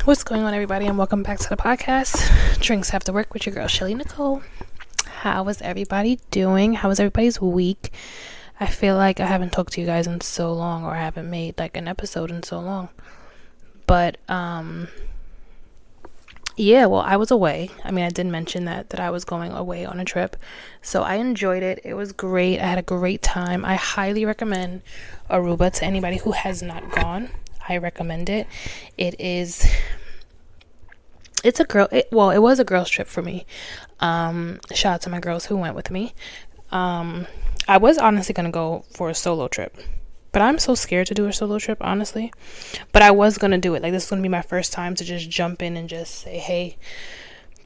What's going on, everybody, and welcome back to the podcast, Drinks After Work with your girl, Shelly Nicole. How is everybody doing? How was everybody's week? I feel like I haven't talked to you guys in so long, or I haven't made like an episode in so long. But, yeah, well, I was away. I mean, I did mention that I was going away on a trip. So I enjoyed it. It was great. I had a great time. I highly recommend Aruba to anybody who has not gone. I recommend it. It was a girls trip for me. Shout out to my girls who went with me. I was honestly going to go for a solo trip, but I'm so scared to do a solo trip, honestly. But I was going to do it. Like, this is going to be my first time to just jump in and just say, hey,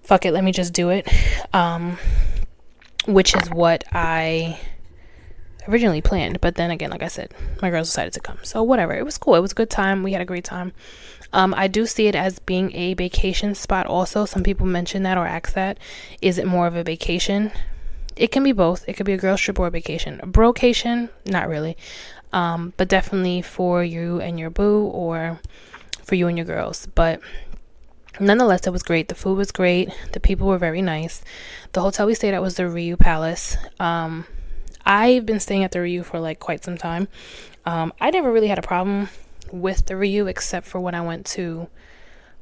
fuck it, let me just do it. Which is what I originally planned, but then again, like I said, my girls decided to come, so whatever. It was cool. It was a good time. We had a great time. I do see it as being a vacation spot also. Some people mention that or ask that. Is it more of a vacation? It can be both. It could be a girls trip or a vacation. A brocation, not really, but definitely for you and your boo, or for you and your girls. But nonetheless, it was great. The food was great. The people were very nice. The hotel we stayed at was the Riu Palace. I've been staying at the Riu for like quite some time. I never really had a problem with the Riu except for when I went to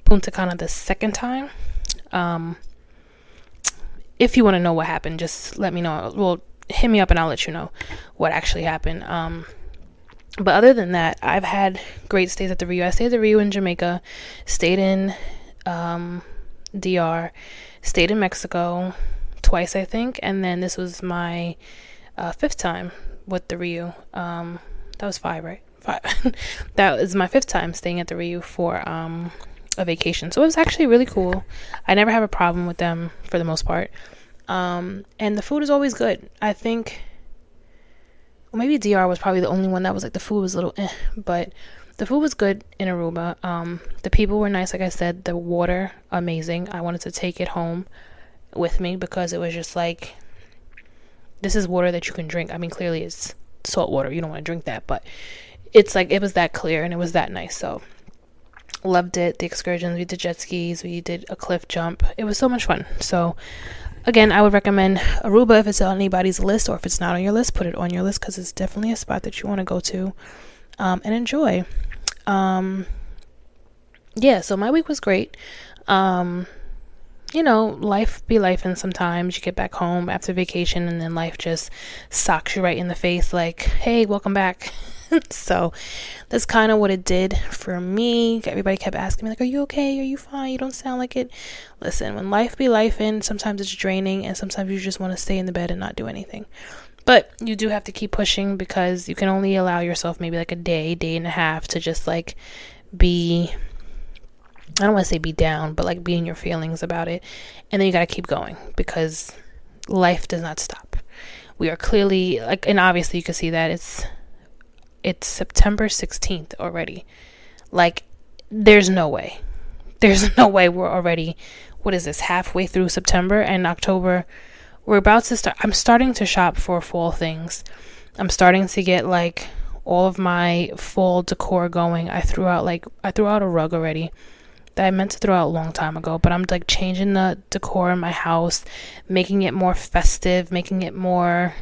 Punta Cana the second time. If you want to know what happened, just let me know. Well, hit me up and I'll let you know what actually happened. But other than that, I've had great stays at the Riu. I stayed at the Riu in Jamaica, stayed in DR, stayed in Mexico twice, I think, and then this was my fifth time with the Riu. That was 5, right? 5. That was my fifth time staying at the Riu for a vacation. So it was actually really cool. I never have a problem with them for the most part. And the food is always good. I think, well, maybe DR was probably the only one that was like, the food was a little but the food was good in Aruba. The people were nice, like I said. The water, amazing. I wanted to take it home with me because it was just like, this is water that you can drink. I mean, clearly it's salt water. You don't want to drink that, but it's like, it was that clear and it was that nice. So loved it. The excursions, we did jet skis, we did a cliff jump. It was so much fun. So again, I would recommend Aruba if it's on anybody's list, or if it's not on your list, put it on your list, because it's definitely a spot that you want to go to and enjoy. Yeah, so my week was great. You know, life be life, and sometimes you get back home after vacation and then life just socks you right in the face like, hey, welcome back. So that's kind of what it did for me. Everybody kept asking me like, are you okay? Are you fine? You don't sound like it. Listen, when life be life, and sometimes it's draining, and sometimes you just want to stay in the bed and not do anything. But you do have to keep pushing, because you can only allow yourself maybe like a day and a half to just like be, I don't want to say be down, but like be in your feelings about it. And then you got to keep going, because life does not stop. We are clearly like, and obviously you can see that it's September 16th already. Like, there's no way we're already, what is this, halfway through September, and October, we're about to start. I'm starting to shop for fall things. I'm starting to get like all of my fall decor going. I threw out a rug already that I meant to throw out a long time ago, but I'm like changing the decor in my house, making it more festive, making it more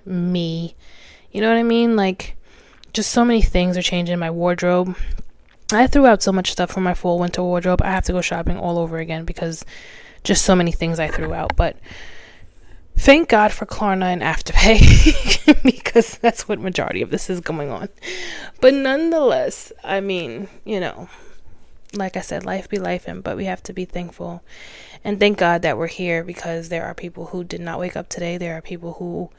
me. You know what I mean? Like, just so many things are changing in my wardrobe. I threw out so much stuff from my fall winter wardrobe. I have to go shopping all over again, because just so many things I threw out. But thank God for Klarna and Afterpay, because that's what majority of this is going on. But nonetheless, I mean, you know, like I said, life be life, but we have to be thankful and thank God that we're here, because there are people who did not wake up today. There are people who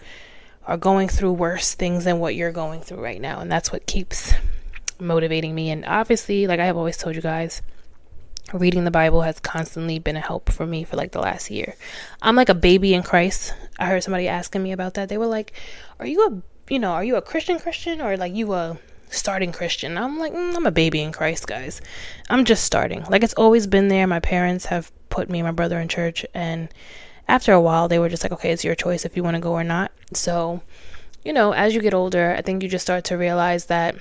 are going through worse things than what you're going through right now, and that's what keeps motivating me. And obviously, like I have always told you guys, reading the Bible has constantly been a help for me for like the last year. I'm like a baby in Christ. I heard somebody asking me about that. They were like, are you a Christian, or like you a starting Christian? I'm like, I'm a baby in Christ, guys. I'm just starting. Like, it's always been there. My parents have put me and my brother in church, and after a while, they were just like, okay, it's your choice if you want to go or not. So, as you get older, I think you just start to realize that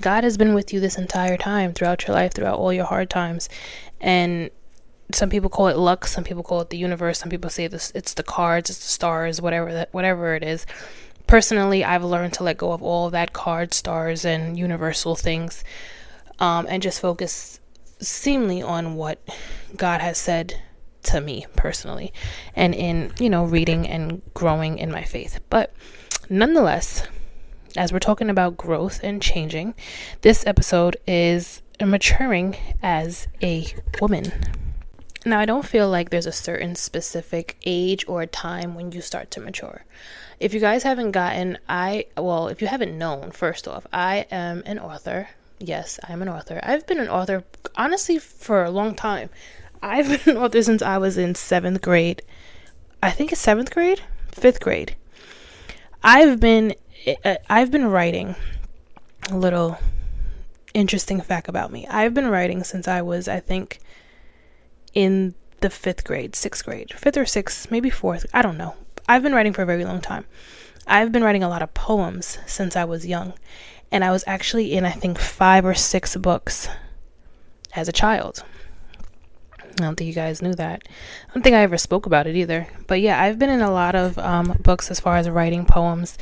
God has been with you this entire time, throughout your life, throughout all your hard times. And some people call it luck, some people call it the universe, some people say this, it's the cards, it's the stars, whatever it is. Personally, I've learned to let go of all of that cards, stars, and universal things, and just focus seemingly on what God has said to me personally, and in reading and growing in my faith. But nonetheless, as we're talking about growth and changing, this episode is maturing as a woman. Now, I don't feel like there's a certain specific age or time when you start to mature. If you guys haven't if you haven't known, first off, I am an author. Yes, I'm an author. I've been an author, honestly, for a long time. I've been an author since I was in 7th grade. I think it's 7th grade? 5th grade. I've been writing. A little interesting fact about me. I've been writing since I was, I think, in the 5th grade, 6th grade, 5th or 6th, maybe 4th. I don't know. I've been writing for a very long time. I've been writing a lot of poems since I was young. And I was actually in, I think, 5 or 6 books as a child. I don't think you guys knew that. I don't think I ever spoke about it either. But yeah, I've been in a lot of books as far as writing poems.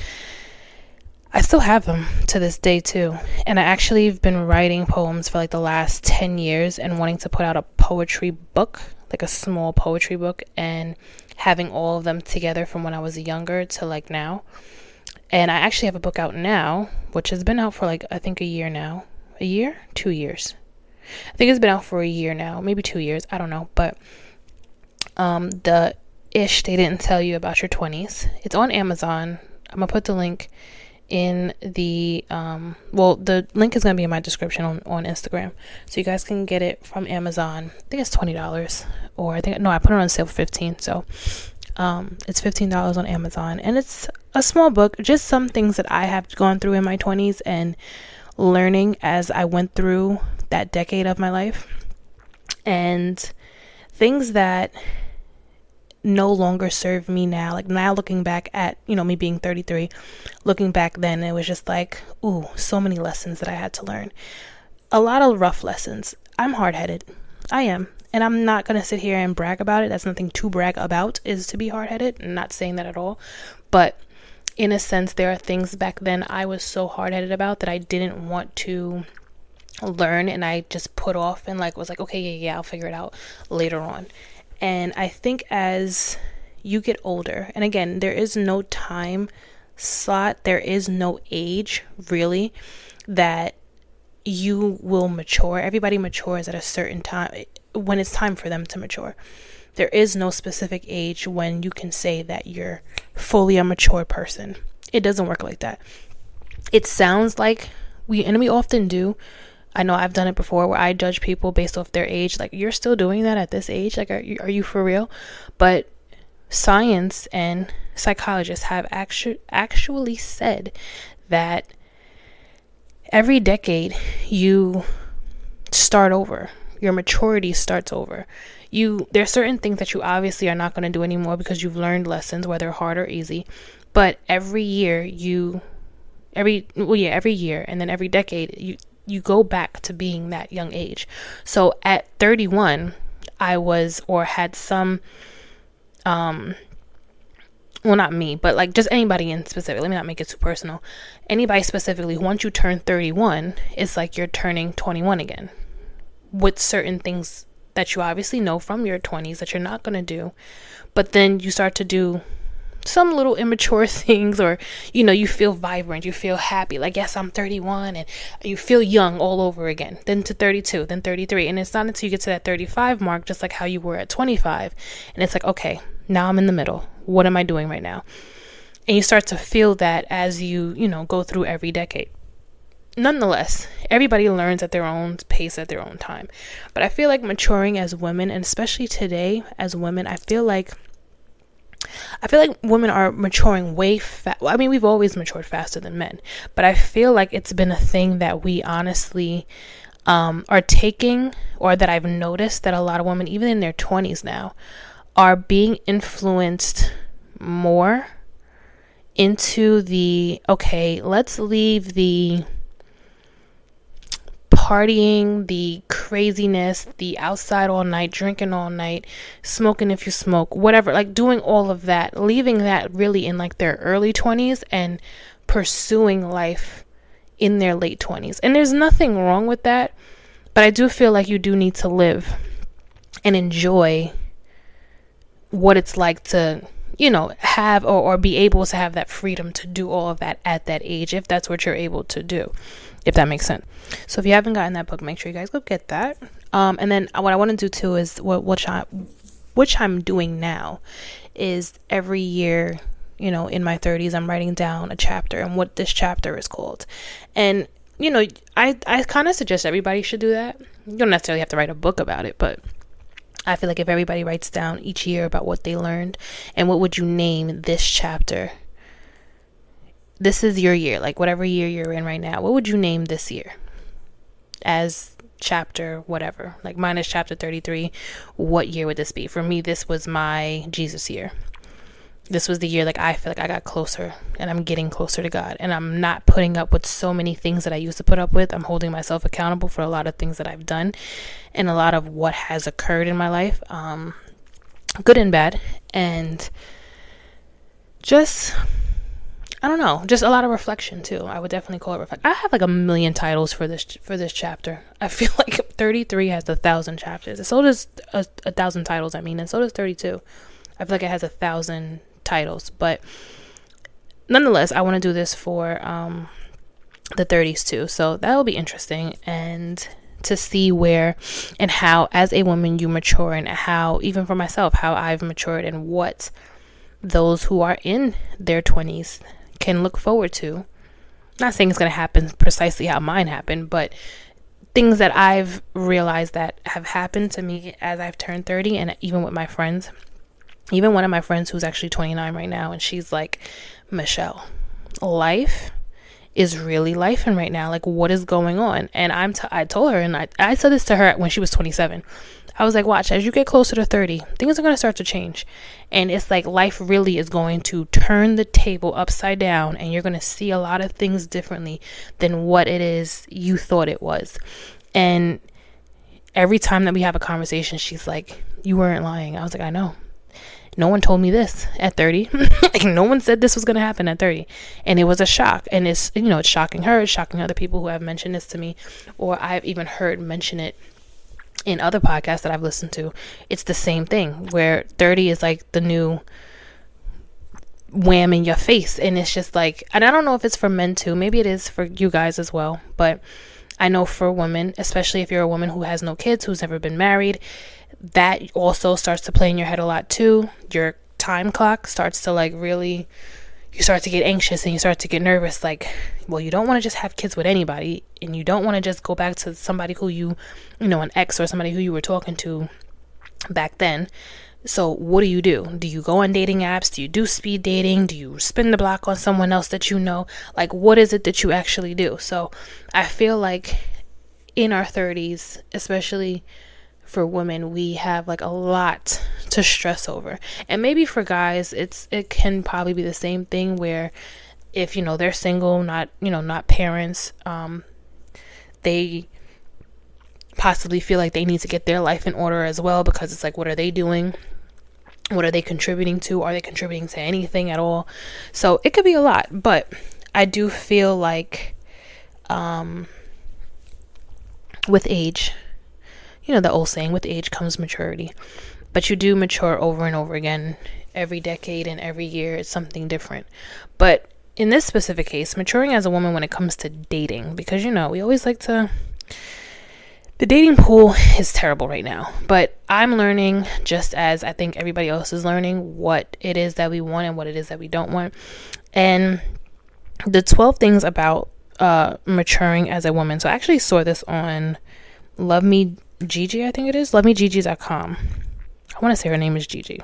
I still have them to this day too. And I actually have been writing poems for like the last 10 years and wanting to put out a poetry book, like a small poetry book, and having all of them together from when I was younger to like now. And I actually have a book out now, which has been out for like, I think a year now. A year? 2 years. I think it's been out for a year now, maybe 2 years. I don't know. But the ish they didn't tell you about your 20s. It's on Amazon. I'm going to put the link in the the link is going to be in my description on Instagram, so you guys can get it from Amazon. I think it's $20, or I put it on sale for $15, so it's $15 on Amazon, and it's a small book, just some things that I have gone through in my 20s and learning as I went through that decade of my life, and things that no longer serve me now. Like now looking back at, me being 33, looking back then, it was just like, ooh, so many lessons that I had to learn. A lot of rough lessons. I'm hard-headed. I am. And I'm not going to sit here and brag about it. That's nothing to brag about, is to be hard-headed. I'm not saying that at all. But in a sense, there are things back then I was so hard-headed about that I didn't want to learn, and I just put off and was like, okay, yeah, I'll figure it out later on. And I think as you get older, and again, there is no time slot, there is no age really that you will mature. Everybody matures at a certain time when it's time for them to mature. There is no specific age when you can say that you're fully a mature person. It doesn't work like that. It sounds like we often do. I know I've done it before where I judge people based off their age. Like, you're still doing that at this age? Like, are you for real? But science and psychologists have actually said that every decade you start over. Your maturity starts over. There are certain things that you obviously are not going to do anymore because you've learned lessons, whether hard or easy. But every year, every year, and then every decade, you go back to being that young age. So at 31, I was, or had some, well, not me, but like just anybody in specific. Let me not make it too personal. Anybody specifically, once you turn 31, it's like you're turning 21 again, with certain things that you obviously know from your 20s that you're not going to do. But then you start to do some little immature things, or you feel vibrant, you feel happy, like, yes, I'm 31, and you feel young all over again. Then to 32, then 33, and it's not until you get to that 35 mark, just like how you were at 25, and it's like, okay, now I'm in the middle. What am I doing right now? And you start to feel that as you go through every decade. Nonetheless, everybody learns at their own pace, at their own time. But I feel like maturing as women, and especially today as women, I feel like women are maturing way fast. I mean, we've always matured faster than men, but I feel like it's been a thing that we honestly are taking, or that I've noticed that a lot of women, even in their 20s now, are being influenced more into the, okay, let's leave the partying, the craziness, the outside all night, drinking all night, smoking if you smoke, whatever, like doing all of that, leaving that really in like their early 20s and pursuing life in their late 20s. And there's nothing wrong with that, but I do feel like you do need to live and enjoy what it's like to, have or be able to have that freedom to do all of that at that age, if that's what you're able to do, if that makes sense. So if you haven't gotten that book, make sure you guys go get that. And then what I want to do too is which I'm doing now is every year, in my 30s, I'm writing down a chapter and what this chapter is called. And, I kind of suggest everybody should do that. You don't necessarily have to write a book about it, but I feel like if everybody writes down each year about what they learned and what would you name this chapter, this is your year, like whatever year you're in right now, what would you name this year as chapter whatever? Like mine is chapter 33. What year would this be? For me, this was my Jesus year. This was the year like I feel like I got closer and I'm getting closer to God, and I'm not putting up with so many things that I used to put up with. I'm holding myself accountable for a lot of things that I've done and a lot of what has occurred in my life, good and bad, and just, I don't know, just a lot of reflection too. I would definitely call it reflect. I have like a million titles for this chapter. I feel like 33 has 1,000 chapters, and so does 1,000 titles. And so does 32. I feel like it has 1,000 titles, but nonetheless, I want to do this for the 30s too. So that will be interesting, and to see where and how, as a woman, you mature, and how, even for myself, how I've matured, and what those who are in their 20s can look forward to. Not saying it's going to happen precisely how mine happened, but things that I've realized that have happened to me as I've turned 30, and even with my friends. Even one of my friends who's actually 29 right now, and she's like, Michelle, life is really lifing right now. Like, what is going on? And I told her, and I said this to her when she was 27. I was like, watch, as you get closer to 30, things are going to start to change. And it's like life really is going to turn the table upside down, and you're going to see a lot of things differently than what it is you thought it was. And every time that we have a conversation, she's like, you weren't lying. I was like, I know. No one told me this at 30. Like, no one said this was going to happen at 30. And it was a shock. And it's, it's shocking her. It's shocking other people who have mentioned this to me, or I've even heard mention it in other podcasts that I've listened to. It's the same thing, where 30 is like the new wham in your face. And it's just like, and I don't know if it's for men too. Maybe it is for you guys as well. But I know for women, especially if you're a woman who has no kids, who's never been married, that also starts to play in your head a lot too. Your time clock starts to like really, you start to get anxious and you start to get nervous. Like, well, you don't want to just have kids with anybody, and you don't want to just go back to somebody who an ex or somebody who you were talking to back then. So what do? Do you go on dating apps? Do you do speed dating? Do you spin the block on someone else that you know? Like, what is it that you actually do? So I feel like in our 30s, especially for women, we have like a lot to stress over. And maybe for guys, it can probably be the same thing, where if they're single, not parents, they possibly feel like they need to get their life in order as well, because it's like, what are they doing? What are they contributing to? Are they contributing to anything at all? So it could be a lot, but I do feel like with age, the old saying, with age comes maturity. But you do mature over and over again. Every decade and every year it's something different. But in this specific case, maturing as a woman when it comes to dating, because we always like to, the dating pool is terrible right now. But I'm learning, just as I think everybody else is learning, what it is that we want and what it is that we don't want. And the 12 things about maturing as a woman. So I actually saw this on Love Me Gigi, I think it is, lovemegigi.com. I want to say her name is Gigi.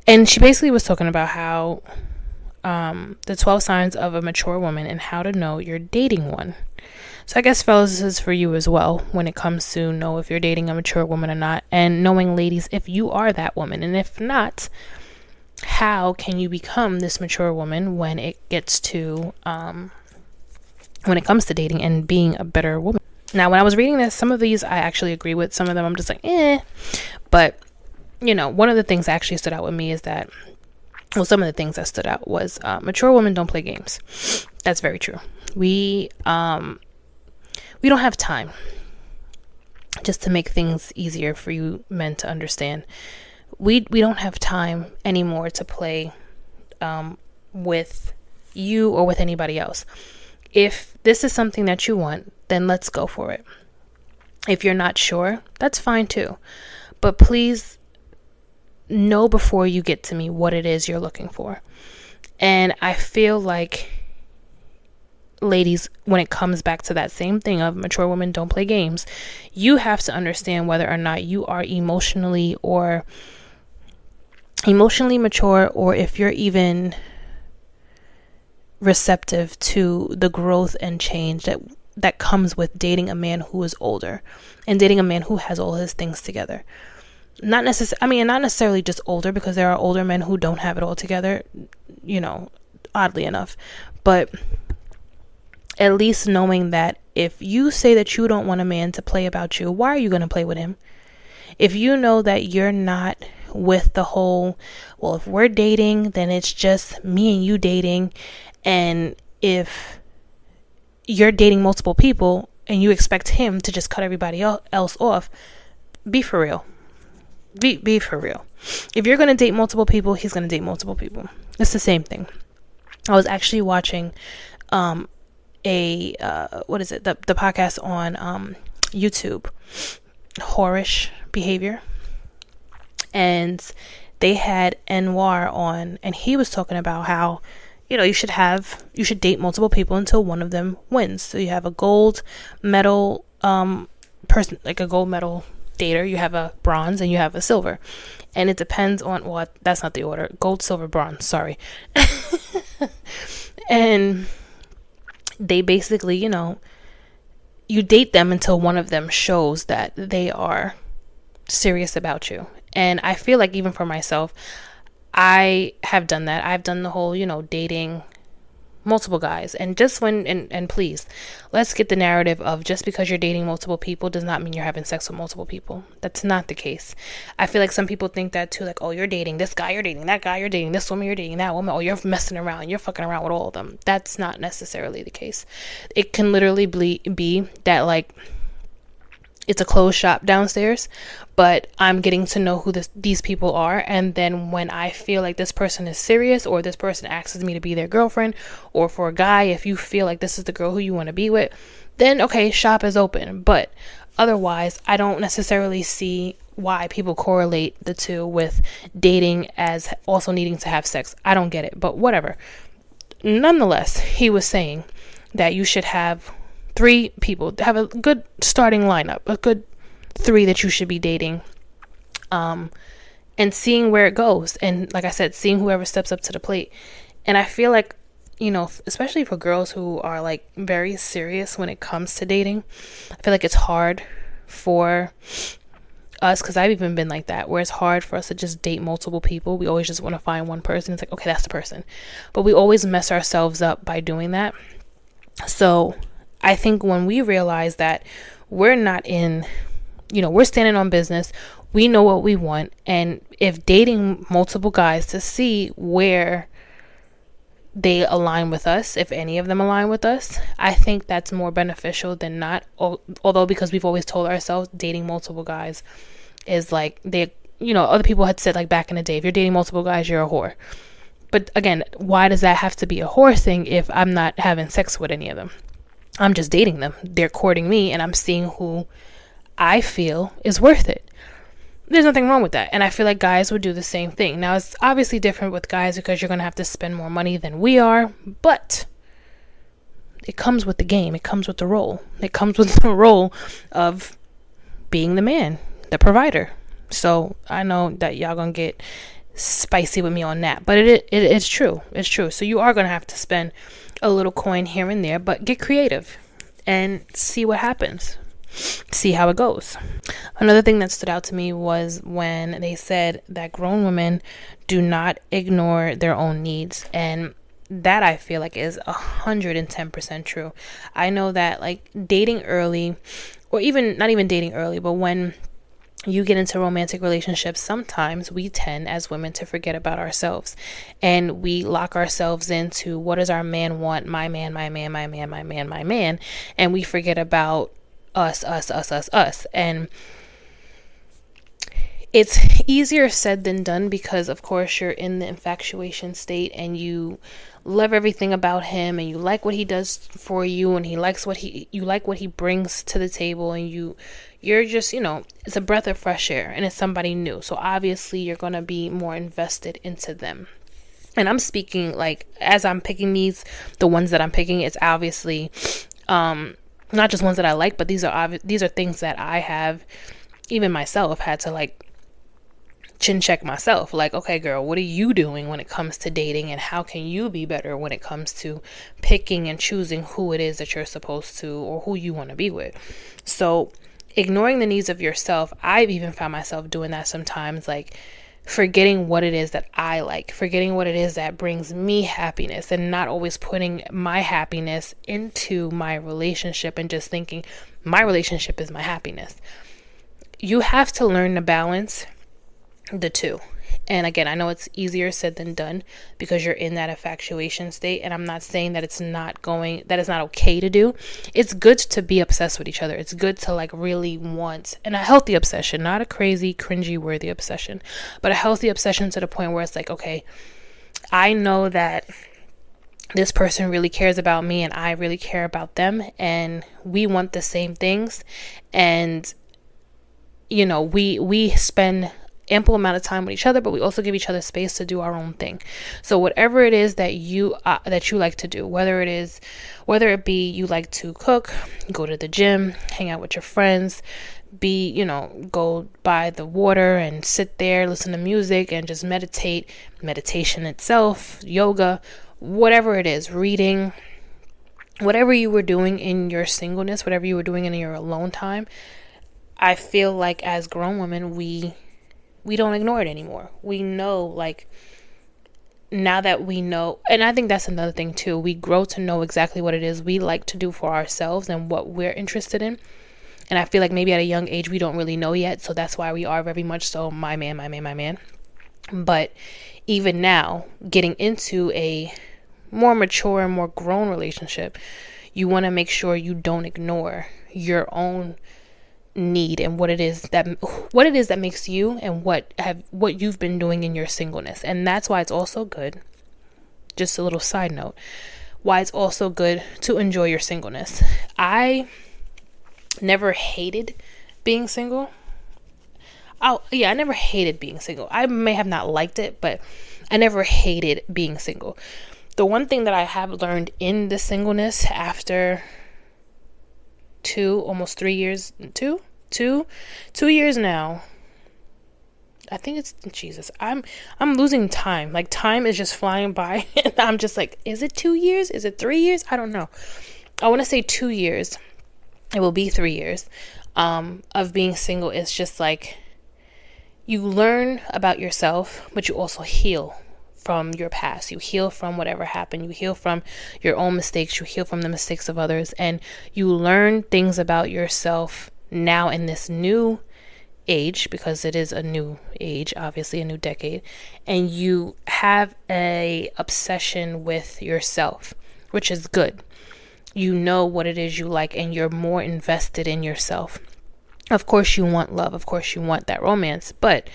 And she basically was talking about how the 12 signs of a mature woman and how to know you're dating one. So I guess, fellas, this is for you as well when it comes to know if you're dating a mature woman or not, and knowing, ladies, if you are that woman, and if not, how can you become this mature woman when it gets to when it comes to dating and being a better woman. Now, when I was reading this, some of these I actually agree with. Some of them I'm just like, but one of the things that actually stood out with me is that, well, some of the things that stood out was mature women don't play games. That's very true. We don't have time. Just to make things easier for you men to understand, we don't have time anymore to play with you or with anybody else. If this is something that you want, then let's go for it. If you're not sure, that's fine too. But please know before you get to me what it is you're looking for. And I feel like, ladies, when it comes back to that same thing of mature women don't play games, you have to understand whether or not you are emotionally mature, or if you're even receptive to the growth and change that comes with dating a man who is older and dating a man who has all his things together. Not necessarily just older, because there are older men who don't have it all together, oddly enough. But at least knowing that if you say that you don't want a man to play about you, why are you going to play with him? If you know that you're not with the whole, well, if we're dating, then it's just me and you dating. And if you're dating multiple people and you expect him to just cut everybody else off, be for real. Be for real. If you're going to date multiple people, he's going to date multiple people. It's the same thing. I was actually watching the podcast on YouTube, Whorish Behavior, and they had Anwar on, and he was talking about how you should date multiple people until one of them wins. So you have a gold medal person, like a gold medal dater, you have a bronze, and you have a silver, and it depends on what. That's not the order. Gold, silver, bronze. Sorry. And they basically, you date them until one of them shows that they are serious about you. And I feel like, even for myself, I have done that. I've done the whole, dating multiple guys. And just and please, let's get the narrative of just because you're dating multiple people does not mean you're having sex with multiple people. That's not the case. I feel like some people think that too, like, oh, you're dating this guy, you're dating that guy, you're dating this woman, you're dating that woman, oh, you're messing around, you're fucking around with all of them. That's not necessarily the case. It can literally be that, like, it's a closed shop downstairs, but I'm getting to know who these people are. And then when I feel like this person is serious, or this person asks me to be their girlfriend, or for a guy, if you feel like this is the girl who you want to be with, then okay, shop is open. But otherwise, I don't necessarily see why people correlate the two with dating as also needing to have sex. I don't get it, but whatever. Nonetheless, he was saying that you should have 3 people, have a good starting lineup, a good 3 that you should be dating, and seeing where it goes. And like I said, seeing whoever steps up to the plate. And I feel like, especially for girls who are like very serious when it comes to dating, I feel like it's hard for us, because I've even been like that, where it's hard for us to just date multiple people. We always just want to find one person. It's like, okay, that's the person. But we always mess ourselves up by doing that. So I think when we realize that we're not in, we're standing on business, we know what we want. And if dating multiple guys to see where they align with us, if any of them align with us, I think that's more beneficial than not. Although, because we've always told ourselves dating multiple guys is like, other people had said, like, back in the day, if you're dating multiple guys, you're a whore. But again, why does that have to be a whore thing if I'm not having sex with any of them? I'm just dating them. They're courting me, and I'm seeing who I feel is worth it. There's nothing wrong with that. And I feel like guys would do the same thing. Now, it's obviously different with guys because you're going to have to spend more money than we are, but it comes with the game. It comes with the role. It comes with the role of being the man, the provider. So I know that y'all going to get spicy with me on that, but it's true. It's true. So you are going to have to spend a little coin here and there, but get creative. and see what happens. See how it goes. Another thing that stood out to me was when they said that grown women do not ignore their own needs. And that I feel like is 110% true. I know that like dating early, or even not even dating early, but when you get into romantic relationships, sometimes we tend as women to forget about ourselves, and we lock ourselves into what does our man want, my man, my man, my man, my man, my man, and we forget about us. And it's easier said than done because of course you're in the infatuation state and you love everything about him and you like what he does for you and you like what he brings to the table, and you're just, it's a breath of fresh air and it's somebody new. So obviously you're going to be more invested into them. And I'm speaking like as I'm picking the ones that I'm picking, it's obviously not just ones that I like, but these are things that I have, even myself, had to like chin check myself. Like, okay, girl, what are you doing when it comes to dating, and how can you be better when it comes to picking and choosing who it is that you're supposed to or who you want to be with? So ignoring the needs of yourself, I've even found myself doing that sometimes, like forgetting what it is that I like, forgetting what it is that brings me happiness, and not always putting my happiness into my relationship and just thinking my relationship is my happiness. You have to learn to balance the two. And again, I know it's easier said than done because you're in that infatuation state. And I'm not saying that it's not okay to do. It's good to be obsessed with each other. It's good to like really want, and a healthy obsession, not a crazy, cringy worthy obsession, but a healthy obsession to the point where it's like, okay, I know that this person really cares about me and I really care about them, and we want the same things. And, we spend ample amount of time with each other, but we also give each other space to do our own thing. So whatever it is that you like to do, whether it be you like to cook, go to the gym, hang out with your friends, go by the water and sit there, listen to music and just meditation itself, yoga, whatever it is, reading, whatever you were doing in your singleness, whatever you were doing in your alone time, I feel like as grown women, we don't ignore it anymore. We know, like, now that we know, and I think that's another thing too, we grow to know exactly what it is we like to do for ourselves and what we're interested in. And I feel like maybe at a young age we don't really know yet, so that's why we are very much so my man, my man, my man. But even now, getting into a more mature and more grown relationship, you want to make sure you don't ignore your own need and what it is that makes you and what you've been doing in your singleness. And that's why it's also good, just a little side note, why it's also good to enjoy your singleness. I never hated being single. I never hated being single. I may have not liked it, but I never hated being single. The one thing that I have learned in the singleness after almost 3 years, two years now. I think it's Jesus. I'm losing time. Like time is just flying by, and I'm just like, is it 2 years? Is it 3 years? I don't know. I want to say 2 years. It will be 3 years of being single. It's just like you learn about yourself, but you also heal from your past. You heal from whatever happened. You heal from your own mistakes. You heal from the mistakes of others. And you learn things about yourself now in this new age, because it is a new age, obviously a new decade. And you have a obsession with yourself, which is good. You know what it is you like, and you're more invested in yourself. Of course you want love. Of course you want that romance, but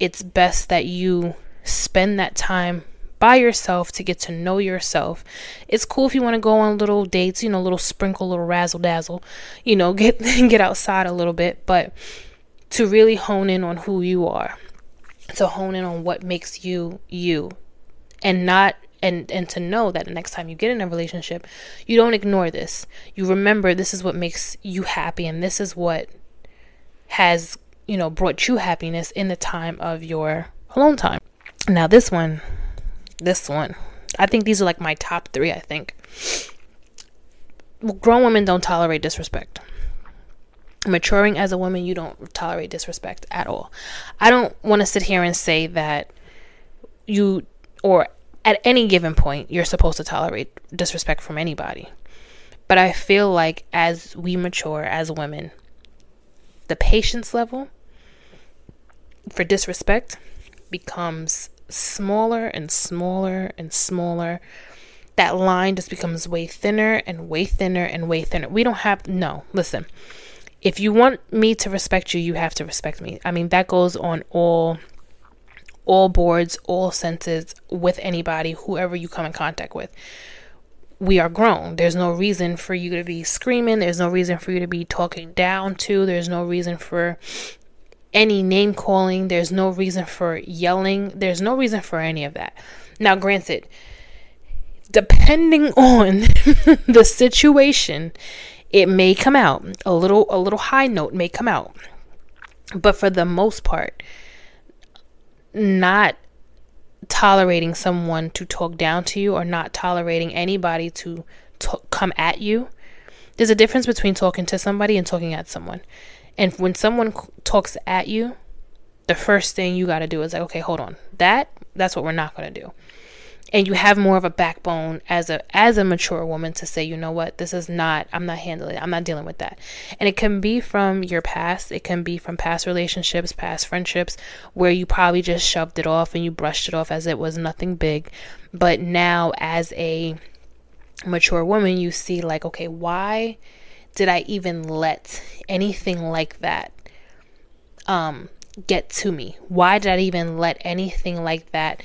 it's best that you spend that time by yourself to get to know yourself. It's cool if you want to go on little dates, little sprinkle, little razzle dazzle, get outside a little bit, but to really hone in on who you are, to hone in on what makes you you, and not and to know that the next time you get in a relationship, you don't ignore this. You remember this is what makes you happy, and this is what has brought you happiness in the time of your alone time. Now this one, I think these are like my top 3, I think. grown women don't tolerate disrespect. Maturing as a woman, you don't tolerate disrespect at all. I don't want to sit here and say that you, or at any given point, you're supposed to tolerate disrespect from anybody. But I feel like as we mature as women, the patience level for disrespect becomes smaller and smaller and smaller. That line just becomes way thinner and way thinner and way thinner. We don't have, no, listen. If you want me to respect you, you have to respect me. I mean, that goes on all boards, all senses, with anybody, whoever you come in contact with. We are grown. There's no reason for you to be screaming. There's no reason for you to be talking down to. There's no reason for any name calling. There's no reason for yelling. There's no reason for any of that. Now, granted, depending on the situation, it may come out. A little high note may come out. But for the most part, not tolerating someone to talk down to you, or not tolerating anybody to come at you. There's a difference between talking to somebody and talking at someone. And when someone talks at you, the first thing you got to do is like, okay, hold on. That's what we're not going to do. And you have more of a backbone as a mature woman to say, you know what, I'm not handling it. I'm not dealing with that. And it can be from your past. It can be from past relationships, past friendships, where you probably just shoved it off and you brushed it off as it was nothing big. But now as a mature woman, you see like, okay, why did I even let anything like that get to me? Why did I even let anything like that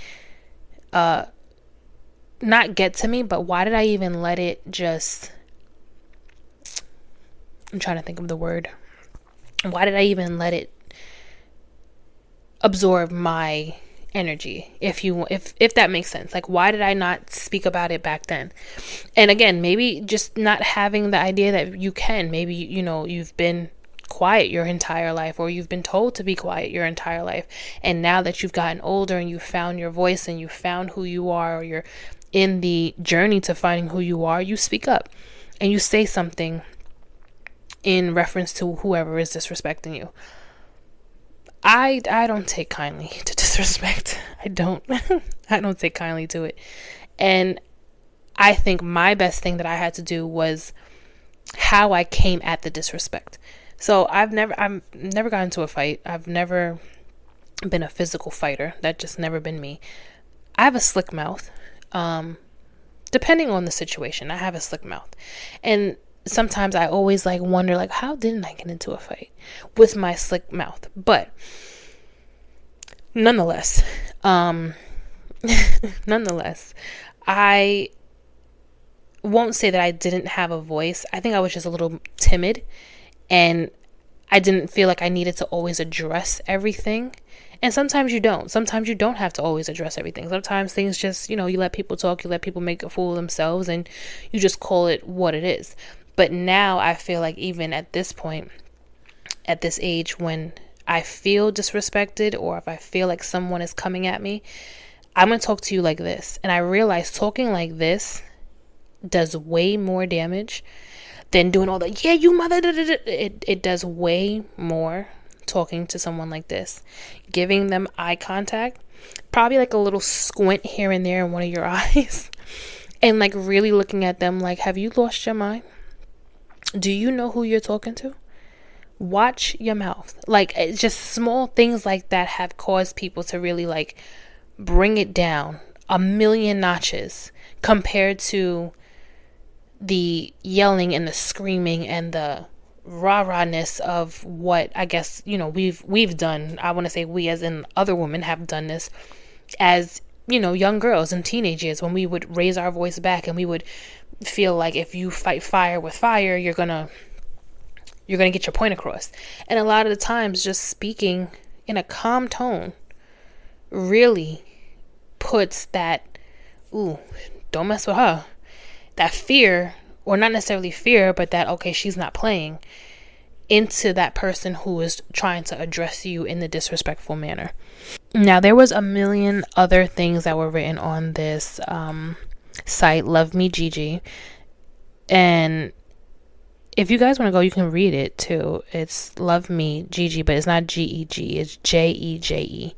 not get to me, but why did I even let it just, I'm trying to think of the word. Why did I even let it absorb my energy? If that makes sense. Like, why did I not speak about it back then? And again, maybe just not having the idea that you can. Maybe, you've been quiet your entire life, or you've been told to be quiet your entire life. And now that you've gotten older and you've found your voice and you found who you are, or you're in the journey to finding who you are, you speak up and you say something in reference to whoever is disrespecting you. I don't take kindly to disrespect. I don't take kindly to it. And I think my best thing that I had to do was how I came at the disrespect. So I've never gotten into a fight. I've never been a physical fighter. That's just never been me. I have a slick mouth. Depending on the situation, I have a slick mouth. And sometimes I always wonder how didn't I get into a fight with my slick mouth? But nonetheless, I won't say that I didn't have a voice. I think I was just a little timid, and I didn't feel like I needed to always address everything. And sometimes you don't. Sometimes you don't have to always address everything. Sometimes things just, you let people talk, you let people make a fool of themselves, and you just call it what it is. But now I feel like even at this point, at this age, when I feel disrespected, or if I feel like someone is coming at me, I'm going to talk to you like this. And I realize talking like this does way more damage than doing all the, yeah, you mother, it does way more. Talking to someone like this, giving them eye contact, probably a little squint here and there in one of your eyes, and really looking at them have you lost your mind? Do you know who you're talking to? Watch your mouth. It's just small things like that have caused people to really bring it down a million notches compared to the yelling and the screaming and the rah-rahness of what I guess we've done. I want to say we, as in other women, have done this as young girls and teenage years, when we would raise our voice back and we would feel like if you fight fire with fire, you're gonna get your point across. And a lot of the times, just speaking in a calm tone really puts that, ooh, don't mess with her, that fear, or not necessarily fear, but that, okay, she's not playing, into that person who is trying to address you in the disrespectful manner. Now, there was a million other things that were written on this site, Love Me Gigi, and if you guys want to go, you can read it too. It's Love Me Gigi, but it's not G-E-G, it's J-E-J-E.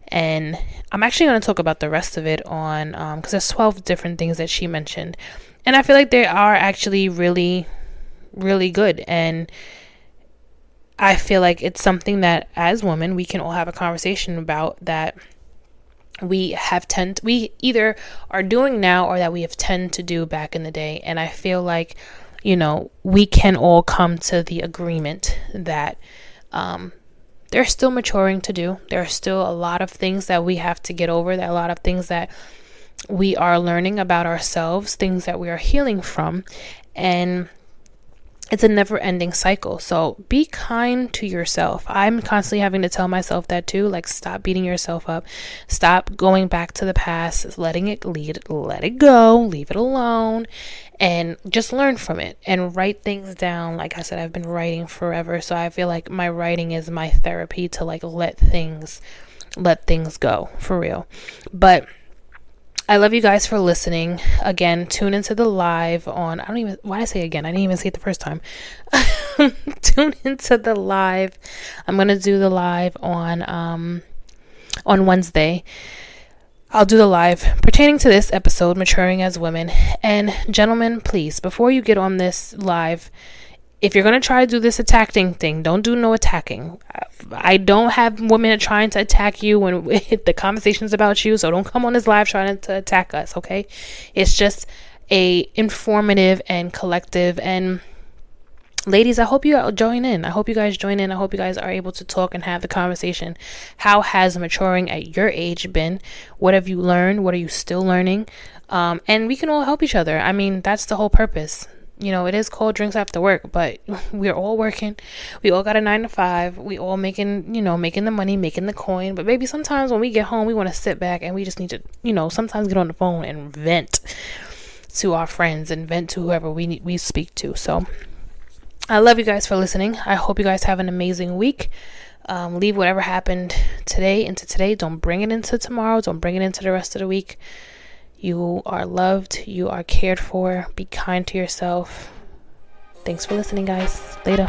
And I'm actually going to talk about the rest of it on, because there's 12 different things that she mentioned. And I feel like they are actually really, really good. And I feel like it's something that as women, we can all have a conversation about, that we either are doing now or that we have tend to do back in the day. And I feel like, we can all come to the agreement that there's still maturing to do. There are still a lot of things that we have to get over. There are a lot of things that we are learning about ourselves, things that we are healing from. And it's a never-ending cycle. So be kind to yourself. I'm constantly having to tell myself that too. Like, stop beating yourself up. Stop going back to the past, letting it let it go, leave it alone, and just learn from it and write things down. Like I said, I've been writing forever. So I feel like my writing is my therapy to like let things go, for real. But I love you guys for listening. Again, tune into the live on, why did I say again? I didn't even say it the first time. Tune into the live. I'm going to do the live on Wednesday. I'll do the live pertaining to this episode, Maturing as Women. And gentlemen, please, before you get on this live, if you're going to try to do this attacking thing, don't do no attacking. I don't have women trying to attack you when the conversation's about you, so don't come on this live trying to attack us, okay? It's just a informative and collective. And ladies, I hope you join in. I hope you guys join in. I hope you guys are able to talk and have the conversation. How has maturing at your age been? What have you learned? What are you still learning? And we can all help each other. I mean, that's the whole purpose. It is called Drinks After Work, but we're all working. We all got a 9 to 5. We all making the money, making the coin. But maybe sometimes when we get home, we want to sit back and we just need to, sometimes get on the phone and vent to our friends and vent to whoever we speak to. So I love you guys for listening. I hope you guys have an amazing week. Leave whatever happened today into today. Don't bring it into tomorrow. Don't bring it into the rest of the week. You are loved. You are cared for. Be kind to yourself. Thanks for listening, guys. Later.